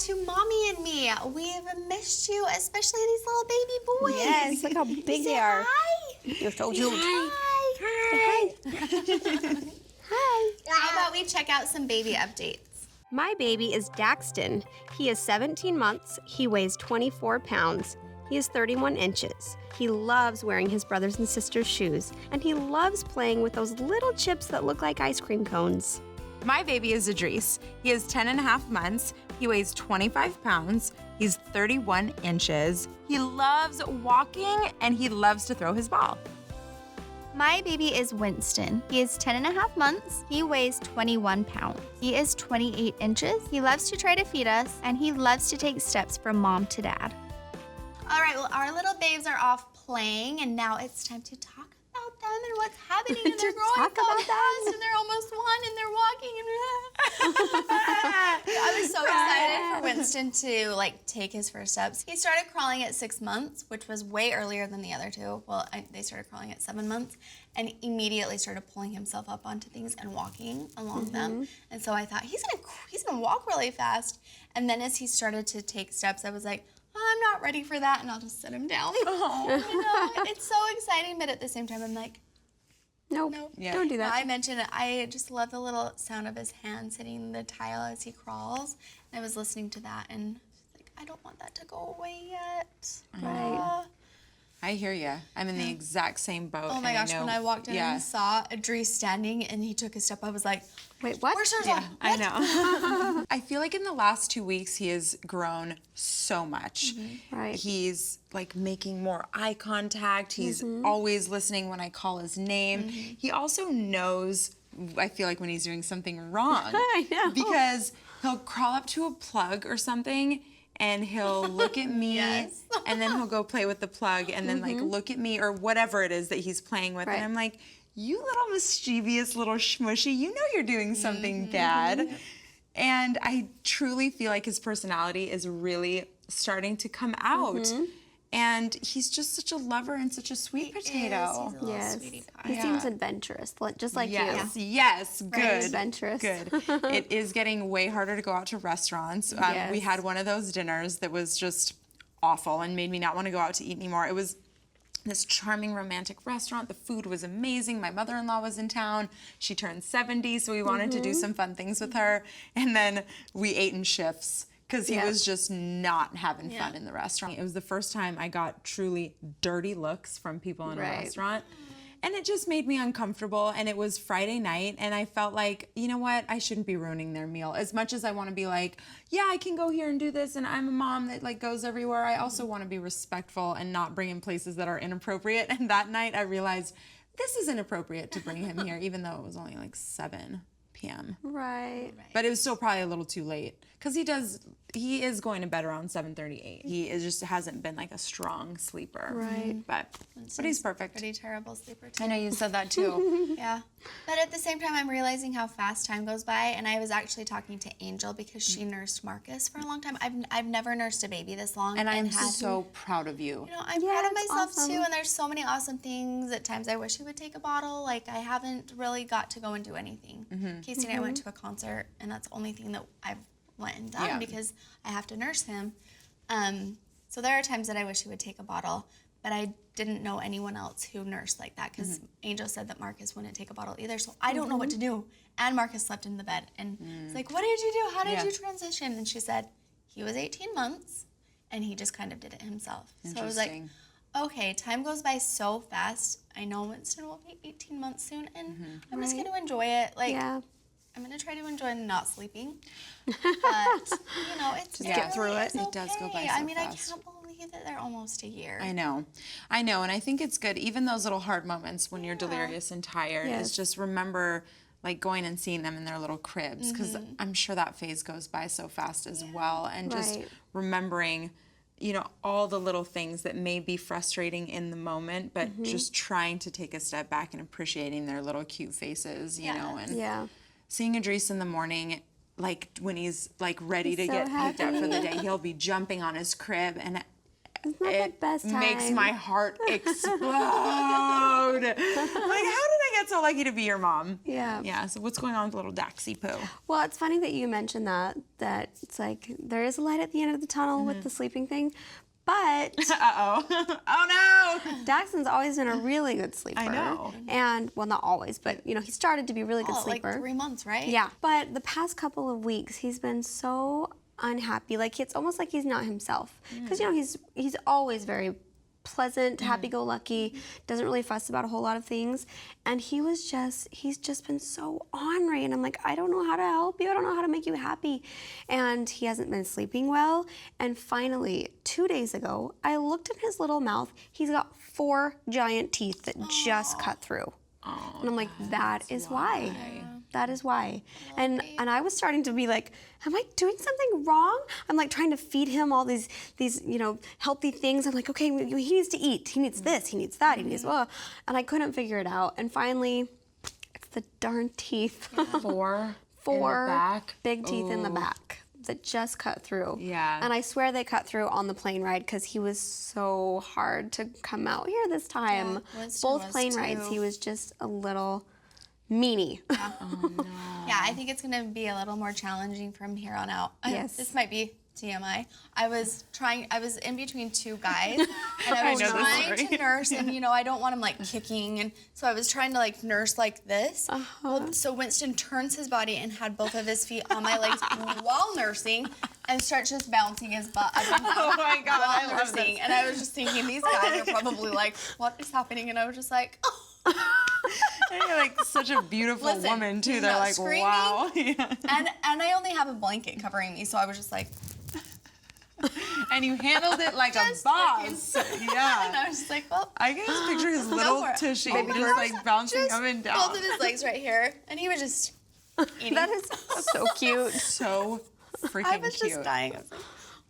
to Mommy and Me. We've missed you, especially these little baby boys. Yes, look how big they are. Hi. You're so cute. Hi. Hi. Hi. How about we check out some baby updates? My baby is Dachshund. He is 17 months. He weighs 24 pounds. He is 31 inches. He loves wearing his brothers and sisters' shoes, and he loves playing with those little chips that look like ice cream cones. My baby is Idris. He is 10 and a half months. He weighs 25 pounds. He's 31 inches. He loves walking, and he loves to throw his ball. My baby is Winston. He is 10 and a half months. He weighs 21 pounds. He is 28 inches. He loves to try to feed us, and he loves to take steps from mom to dad. All right, well, our little babes are off playing, and now it's time to talk about them and what's happening. And they're growing so fast, and they're almost 1, and they're walking. I was so excited for Winston to take his first steps. He started crawling at 6 months, which was way earlier than the other two. Well, they started crawling at 7 months, and immediately started pulling himself up onto things and walking along them. And so I thought he's gonna walk really fast. And then as he started to take steps, I was like, I'm not ready for that, and I'll just sit him down. It's so exciting, but at the same time, I'm like, Nope. Yeah. Don't do that. I mentioned it. I just love the little sound of his hands hitting the tile as he crawls. And I was listening to that, and I don't want that to go away yet. Right. I hear you. I'm in the exact same boat. Oh my gosh, when I walked in and saw Idris standing and he took a step, I was like, wait, what? Where's yours? Yeah, I know. I feel like in the last 2 weeks, he has grown so much. Right. He's making more eye contact. He's always listening when I call his name. He also knows, I feel like, when he's doing something wrong. I know. Because he'll crawl up to a plug or something, and he'll look at me, and then he'll go play with the plug, and then look at me, or whatever it is that he's playing with, and I'm like, you little mischievous little shmushy, you know you're doing something bad. And I truly feel like his personality is really starting to come out. And he's just such a lover and such a sweet potato. He's a little sweetie pie. He seems adventurous, just like you. Yes, good. Right. Adventurous. Good. It is getting way harder to go out to restaurants. We had one of those dinners that was just awful and made me not want to go out to eat anymore. It was this charming romantic restaurant. The food was amazing. My mother-in-law was in town. She turned 70, so we wanted to do some fun things with her. And then we ate in shifts, because he was just not having fun in the restaurant. It was the first time I got truly dirty looks from people in a restaurant. And it just made me uncomfortable. And it was Friday night, and I felt like, you know what? I shouldn't be ruining their meal. As much as I want to be like, yeah, I can go here and do this, and I'm a mom that goes everywhere, I also want to be respectful and not bring in places that are inappropriate. And that night I realized this is inappropriate to bring him here, even though it was only 7 p.m. Right. But it was still probably a little too late, because he is going to bed around 7:38. He just hasn't been a strong sleeper. Right. But he's perfect. Pretty terrible sleeper too. I know you said that too. Yeah. But at the same time, I'm realizing how fast time goes by, and I was actually talking to Angel because she nursed Marcus for a long time. I've never nursed a baby this long. And I'm so proud of you. I'm proud of myself too, and there's so many awesome things. At times I wish he would take a bottle. I haven't really got to go and do anything. Casey and I went to a concert, and that's the only thing that I've went and done because I have to nurse him. So there are times that I wish he would take a bottle, but I didn't know anyone else who nursed like that, because Angel said that Marcus wouldn't take a bottle either, so I don't know what to do. And Marcus slept in the bed, and it's like, what did you do? How did you transition? And she said, he was 18 months, and he just kind of did it himself. So I was like, okay, time goes by so fast. I know Winston will be 18 months soon, and I'm just going to enjoy it. I'm going to try to enjoy not sleeping. But, it's just get through it. It does go by so fast. I can't believe that they're almost a year. I know. And I think it's good, even those little hard moments when you're delirious and tired, is just remember going and seeing them in their little cribs, because I'm sure that phase goes by so fast as well. And just remembering, all the little things that may be frustrating in the moment, but just trying to take a step back and appreciating their little cute faces, and seeing Idris in the morning, when he's ready to get picked up for the day, he'll be jumping on his crib, and it makes my heart explode. How did I get so lucky to be your mom. Yeah. Yeah. So what's going on with little Daxie Poo? Well, it's funny that you mentioned that it's like there is a light at the end of the tunnel with the sleeping thing, but Oh no! Dachshund's always been a really good sleeper. I know. And well, not always, but he started to be a really good sleeper. Like 3 months, right? Yeah. But the past couple of weeks, he's been so unhappy. Like it's almost like he's not himself. Because he's always very pleasant, happy-go-lucky, doesn't really fuss about a whole lot of things. And he's just been so ornery. And I'm like, I don't know how to help you. I don't know how to make you happy. And he hasn't been sleeping well. And finally, 2 days ago, I looked in his little mouth. He's got 4 giant teeth that just cut through. And I'm like, that is why. That is why. And I was starting to be like, am I doing something wrong? I'm like trying to feed him all these healthy things. I'm like, okay, he needs to eat. He needs this. He needs that. He needs and I couldn't figure it out. And finally, it's the darn teeth. 4 4 big teeth in the back that just cut through. Yeah. And I swear they cut through on the plane ride because he was so hard to come out here this time. Yeah, both plane rides, he was just a little meanie. Yeah. Oh, no. Yeah, I think it's going to be a little more challenging from here on out. Yes. This might be TMI. I was in between 2 guys, and I was trying to nurse, and I don't want him like kicking, and so I was trying to like nurse like this. Well, so Winston turns his body and had both of his feet on my legs while nursing, and starts just bouncing his butt up and down Oh my God, while I love nursing. this. And I was just thinking, these guys are probably like, what is happening? And I was just like, oh. And you're like such a beautiful Listen, woman too. he's They're not like, screaming. wow. Yeah. And I only have a blanket covering me, so I was just like, And you handled it like a Just boss. and Yeah. I was just like, well, I can just picture his little for it. tushy Oh my just gosh. like bouncing just up and down. both of his legs right here, and he was just eating. That is so cute. So freaking I was cute. just dying. I was like,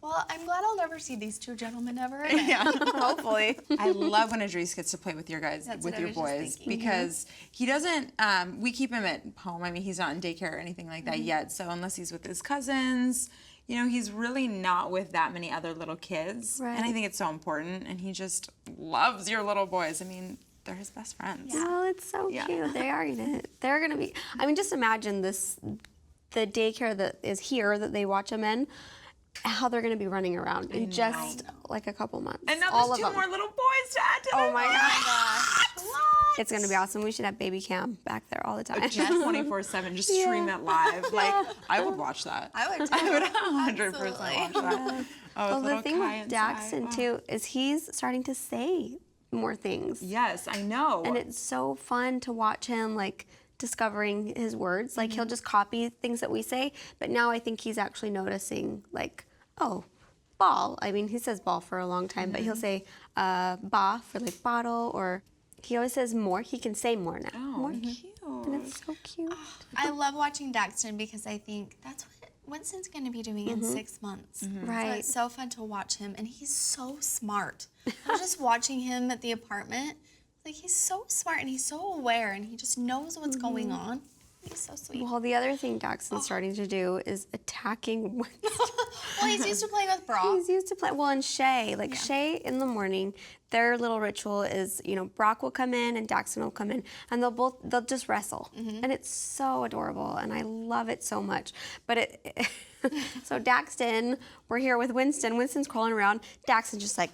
well, I'm glad I'll never see these 2 gentlemen ever again. Yeah. Hopefully. I love when Idris gets to play with your guys, That's with what I your was just boys, thinking. because he doesn't. We keep him at home. I mean, he's not in daycare or anything like that yet. So unless he's with his cousins, he's really not with that many other little kids. Right. And I think it's so important. And he just loves your little boys. I mean, they're his best friends. Oh, it's so cute. They're gonna be. I mean, just imagine the daycare that is here that they watch them in. How they're going to be running around in just like a couple months. And now all there's of 2 them. more little boys to add to Oh their my lives. gosh. It's going to be awesome. We should have baby cam back there all the time. Just 24/7, just stream it live. Like, I would watch that. I would too. I would 100% Absolutely. watch that. Oh, Well, with the little thing Kai with inside. Dachshund Oh. too is he's starting to say more things. Yes, I know. And it's so fun to watch him like discovering his words. Like he'll just copy things that we say, but now I think he's actually noticing like, oh, ball. I mean, he says ball for a long time, but he'll say ba for like bottle, or he always says more. He can say more now. Oh, More. cute. And it's so cute. I love watching Dachshund because I think that's what Winston's going to be doing in 6 months. So Right. it's so fun to watch him, and he's so smart. I was just watching him at the apartment. Like, he's so smart, and he's so aware, and he just knows what's going on. He's so sweet. Well, the other thing Dachshund's starting to do is attacking Winston. Well, he's used to playing with Brock. He's used to play. Well, and Shay, Shay in the morning, their little ritual is, Brock will come in and Dachshund will come in, and they'll just wrestle, and it's so adorable, and I love it so much. But so Dachshund, we're here with Winston. Winston's crawling around. Dachshund's just like,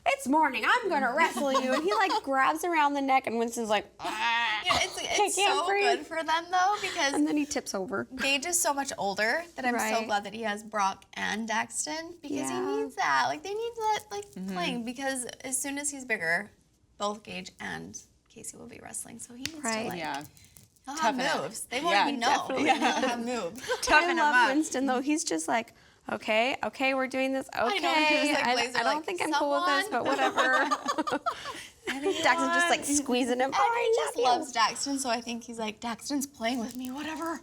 it's morning. I'm gonna wrestle you, and he grabs around the neck, and Winston's like, Yeah, it's can't so breathe. good for them, though, because and then he tips over. Gage is so much older that I'm so Right. glad that he has Brock and Dachshund, because Yeah. he needs that. Like, they need that, playing, because as soon as he's bigger, both Gage and Casey will be wrestling, so he needs Right. to, Yeah. he'll Toughen have up. moves. They won't Yeah, even know. definitely. He'll have moves. Toughen I him love up. Winston though. He's just like, okay, we're doing this. Okay, know, he was like I laser, don't like, think I'm cool with this, but someone. whatever. Dachshund's just like squeezing him. And Oh, he just I love you. loves Dachshund, so I think he's like, Dachshund's playing with me, whatever.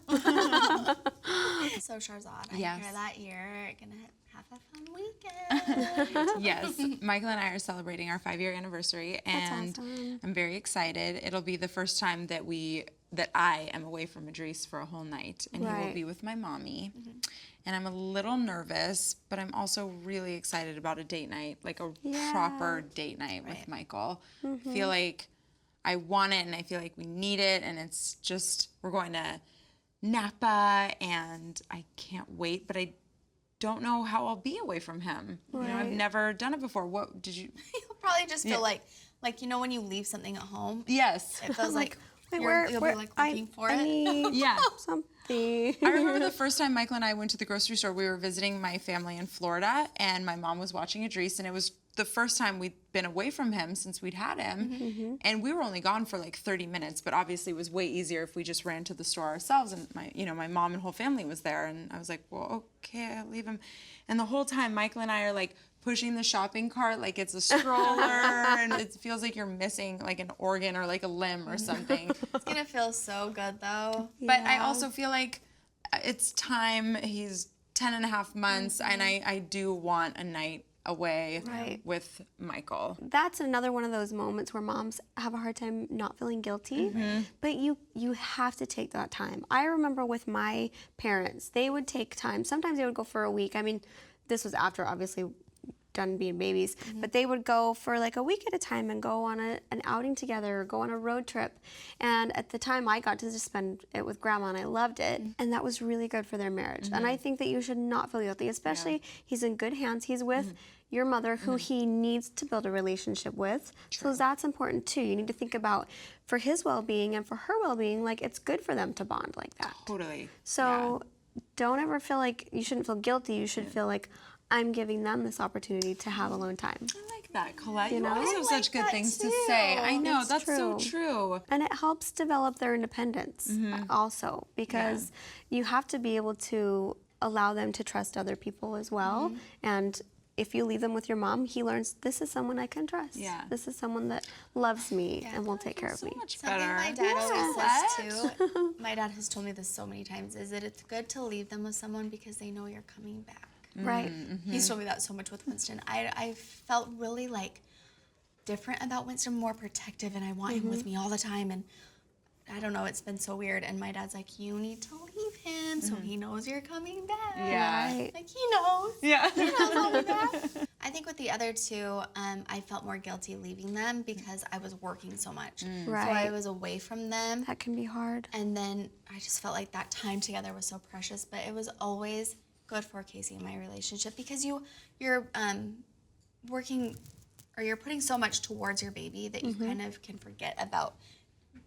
So Shahrzad, I Yes. hear that you're gonna have a fun weekend. Yes, Michael and I are celebrating our 5-year anniversary, and awesome. I'm very excited. It'll be the first time that I am away from Idris for a whole night, and he will Right. be with my mommy. And I'm a little nervous, but I'm also really excited about a date night, like a proper date night with Michael. Feel like I want it and I feel like we need it, and it's just, we're going to Napa and I can't wait, but I don't know how I'll be away from him. You know, I've never done it before. What did you? You'll probably just feel like you know when you leave something at home. Yes. It feels like Wait, you'll be like looking for it. need Yeah. something. I remember the first time Michael and I went to the grocery store, we were visiting my family in Florida, and my mom was watching Idris, and it was the first time we'd been away from him since we'd had him. And we were only gone for like 30 minutes, but obviously it was way easier if we just ran to the store ourselves, and my mom and whole family was there, and I was like, well, okay, I'll leave him. And the whole time Michael and I are like pushing the shopping cart like it's a stroller, and it feels like you're missing like an organ or like a limb or something. It's gonna feel so good though. But I also feel like it's time. He's 10 and a half months, and I do want a night away with Michael. That's another one of those moments where moms have a hard time not feeling guilty, but you have to take that time. I remember with my parents, they would take time. Sometimes they would go for a week. I mean, this was after obviously done being babies, but they would go for like a week at a time and go on an outing together or go on a road trip. And at the time I got to just spend it with grandma, and I loved it. And that was really good for their marriage. And I think that you should not feel guilty, especially he's in good hands. He's with your mother, who he needs to build a relationship with. So that's important too. You need to think about, for his well-being and for her well-being, like it's good for them to bond like that. Totally. So don't ever feel like, you shouldn't feel guilty. You should feel like, I'm giving them this opportunity to have alone time. I like that, Colette. You know? always have such good things to say. I know, that's so true. And it helps develop their independence also, because you have to be able to allow them to trust other people as well. And if you leave them with your mom, he learns, this is someone I can trust. Yeah. This is someone that loves me and will take care of me. Much Something better. my dad always says too, my dad has told me this so many times, is that it's good to leave them with someone because they know you're coming back. Right. He's told me that so much with Winston. I felt really like different about Winston, more protective, and I want him with me all the time. And I don't know, it's been so weird. And my dad's like, you need to leave him so he knows you're coming back. Yeah. Right. Like he knows. Yeah. He knows I'll be back. I think with the other two, I felt more guilty leaving them because I was working so much. Right. So I was away from them. That can be hard. And then I just felt like that time together was so precious, but it was always good for Casey and my relationship, because you're working, or you're putting so much towards your baby that you kind of can forget about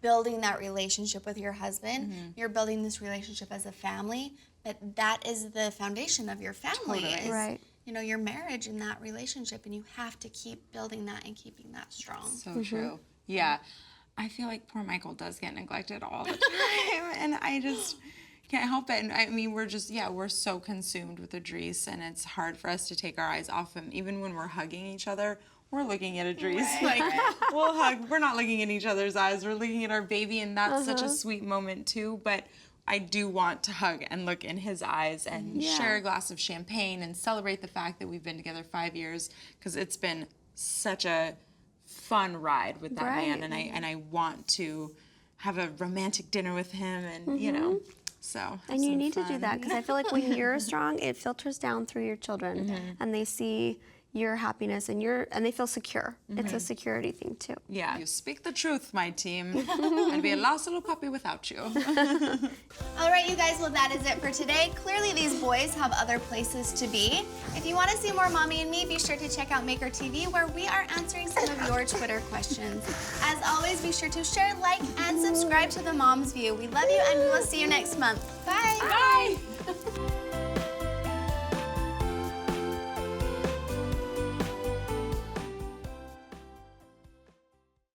building that relationship with your husband. You're building this relationship as a family, but that is the foundation of your family. Totally. Is, Right. you know, your marriage and that relationship, and you have to keep building that and keeping that strong. So true. Yeah. I feel like poor Michael does get neglected all the time, and I just can't help it. And I mean, we're so consumed with Idris, and it's hard for us to take our eyes off him. Even when we're hugging each other, we're looking at Idris. We'll hug. We're not looking in each other's eyes. We're looking at our baby, and that's such a sweet moment too. But I do want to hug and look in his eyes and share a glass of champagne and celebrate the fact that we've been together 5 years, because it's been such a fun ride with that man, and I want to have a romantic dinner with him, and you know. So And you need to do that, because I feel like when you're strong, it filters down through your children, and they see your happiness, and they feel secure. It's a security thing too. Yeah, you speak the truth, my team. I'd be a lost little puppy without you. All right, you guys, well, that is it for today. Clearly, these boys have other places to be. If you want to see more Mommy and Me, be sure to check out Maker TV, where we are answering some of your Twitter questions. As always, be sure to share, like, and subscribe to The Mom's View. We love you, and we will see you next month. Bye. Bye.